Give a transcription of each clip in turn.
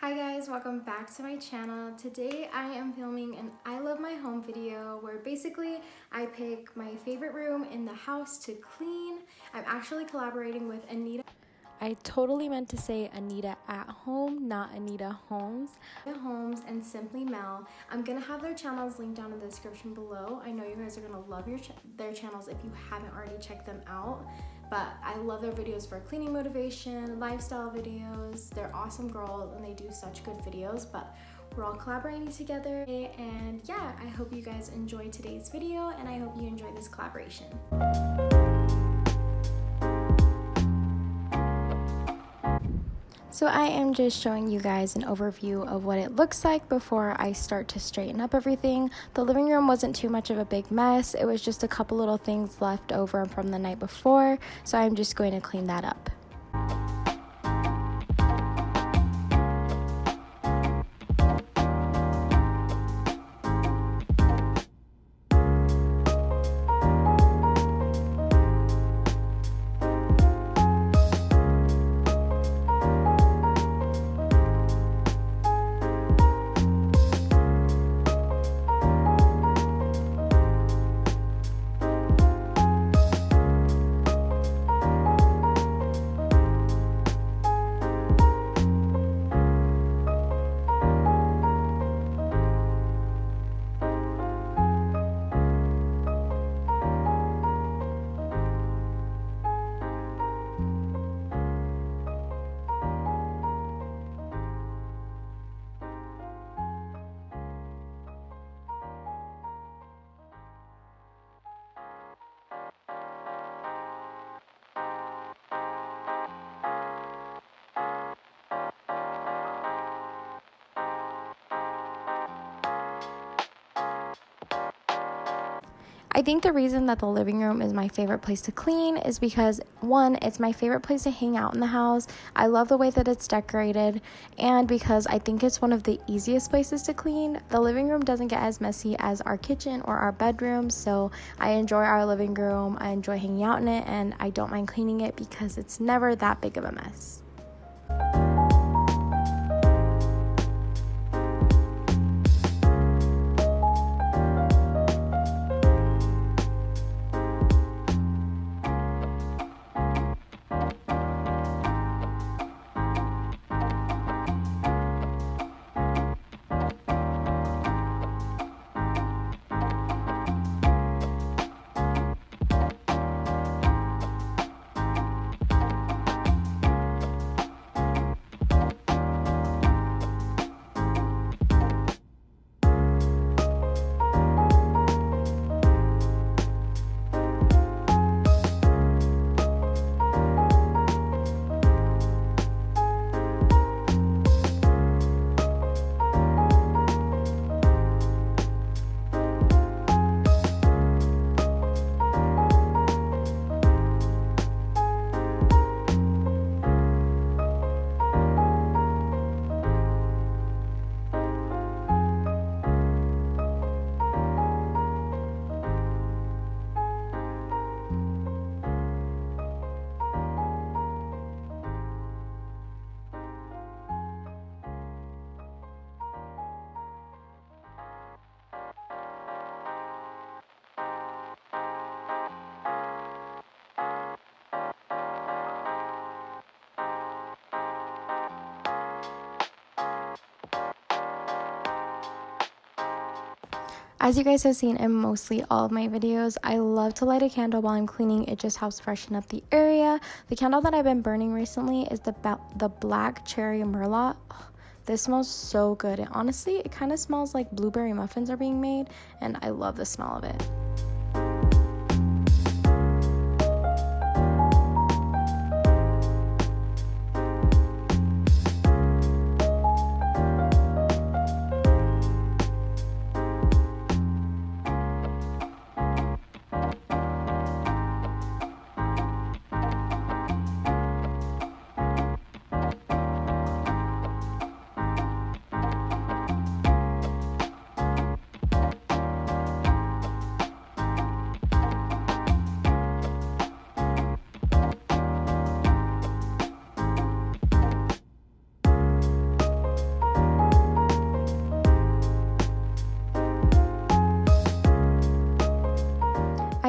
Hi guys, welcome back to my channel. Today I am filming an I love my home video where basically I pick my favorite room in the house to clean. I'm actually collaborating with Anita. I totally meant to say Anita at Home, not Anita Homes. Homes and Simply Mel. I'm gonna have their channels linked down in the description below. I know you guys are gonna love their channels if you haven't already checked them out. But I love their videos for cleaning motivation, lifestyle videos. They're awesome girls and they do such good videos. But we're all collaborating together, and yeah, I hope you guys enjoy today's video and I hope you enjoy this collaboration. So I am just showing you guys an overview of what it looks like before I start to straighten up everything. The living room wasn't too much of a big mess. It was just a couple little things left over from the night before. So I'm just going to clean that up. I think the reason that the living room is my favorite place to clean is because, one, it's my favorite place to hang out in the house. I love the way that it's decorated, and because I think it's one of the easiest places to clean. The living room doesn't get as messy as our kitchen or our bedroom, so I enjoy our living room. I enjoy hanging out in it, and I don't mind cleaning it because it's never that big of a mess. As you guys have seen in mostly all of my videos, I love to light a candle while I'm cleaning. It just helps freshen up the area. The candle that I've been burning recently is the black cherry merlot. Oh, this smells so good, and honestly, it kind of smells like blueberry muffins are being made, and I love the smell of it.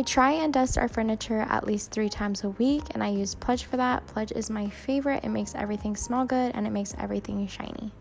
I try and dust our furniture at least 3 times a week, and I use Pledge for that. Pledge is my favorite. It makes everything smell good and it makes everything shiny.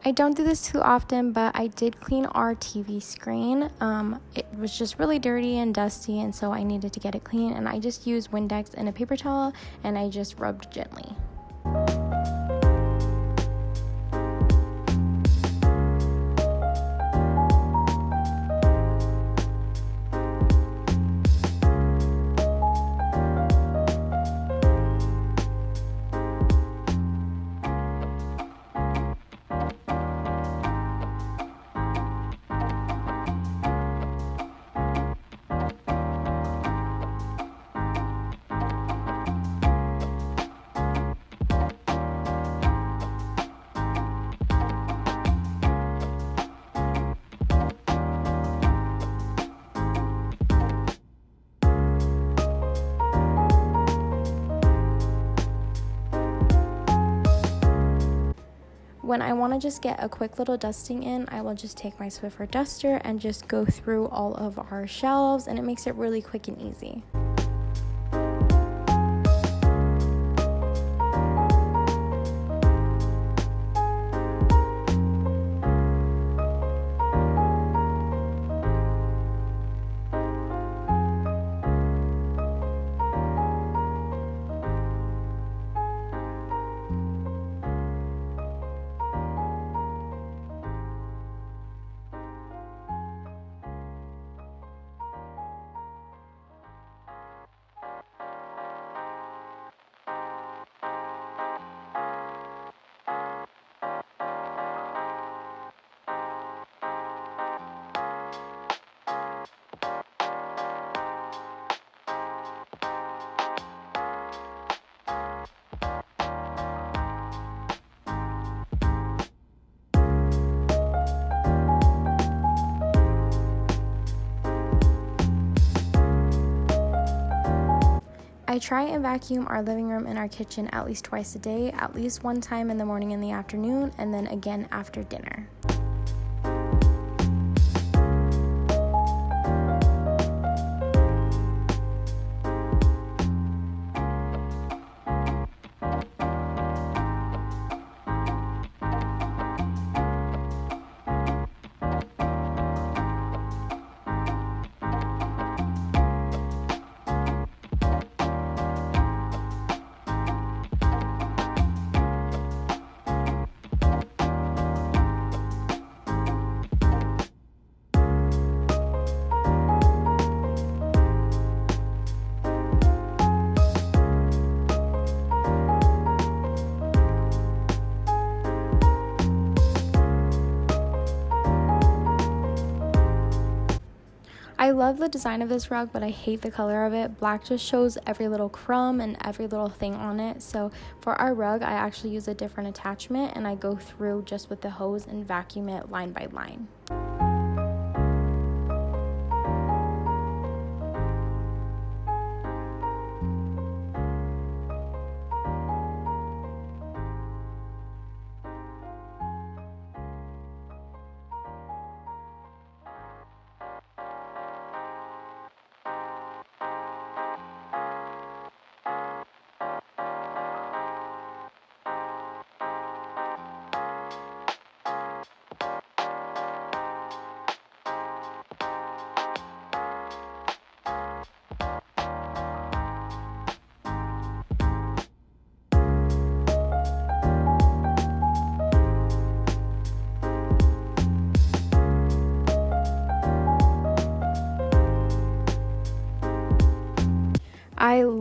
I don't do this too often, but I did clean our TV screen. It was just really dirty and dusty, and so I needed to get it clean, and I just used Windex and a paper towel, and I just rubbed gently. When I want to just get a quick little dusting in, I will just take my Swiffer duster and just go through all of our shelves, and it makes it really quick and easy. I try and vacuum our living room and our kitchen at least twice a day, at least one time in the morning and the afternoon, and then again after dinner. I love the design of this rug, but I hate the color of it. Black just shows every little crumb and every little thing on it. So for our rug, I actually use a different attachment, and I go through just with the hose and vacuum it line by line.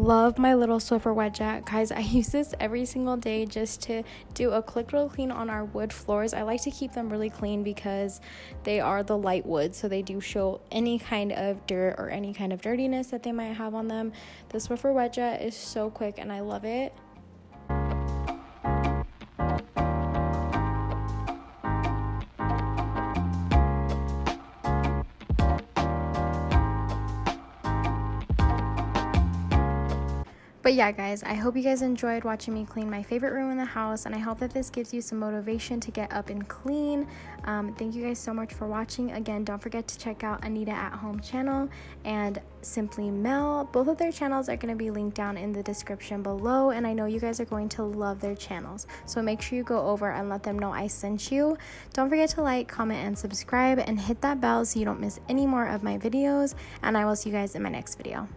love my little Swiffer wet jet. Guys, I use this every single day just to do a quick little clean on our wood floors. I like to keep them really clean because they are the light wood, so they do show any kind of dirt or any kind of dirtiness that they might have on them. The Swiffer wet jet is so quick and I love it. But yeah, guys, I hope you guys enjoyed watching me clean my favorite room in the house, and I hope that this gives you some motivation to get up and clean. Thank you guys so much for watching. Again, don't forget to check out Anita at Home channel and Simply Mel. Both of their channels are going to be linked down in the description below, and I know you guys are going to love their channels. So make sure you go over and let them know I sent you. Don't forget to like, comment, and subscribe, and hit that bell so you don't miss any more of my videos, and I will see you guys in my next video.